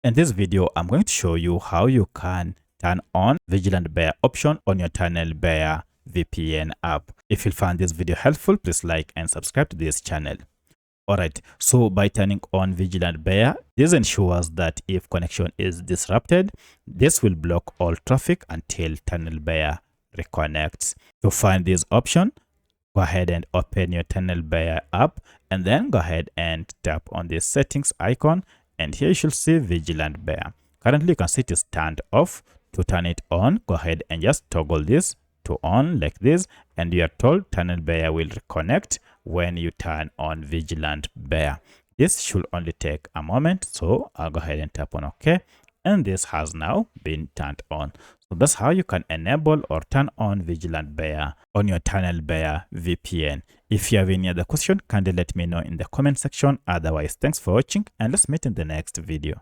In this video, I'm going to show you how you can turn on VigilantBear option on your TunnelBear VPN app. If you find this video helpful, please like and subscribe to this channel. Alright, so by turning on VigilantBear, this ensures that if connection is disrupted, this will block all traffic until TunnelBear reconnects. To find this option, go ahead and open your TunnelBear app and then go ahead and tap on the settings icon, and here you should see VigilantBear. Currently you can see it is turned off. To turn it on, go ahead and just toggle this to on like this, and you are told TunnelBear will reconnect when you turn on VigilantBear. This should only take a moment, so I'll go ahead and tap on OK, and this has now been turned on. So that's how you can enable or turn on VigilantBear on your TunnelBear VPN. If you have any other question, kindly let me know in the comment section. Otherwise, thanks for watching, and let's meet in the next video.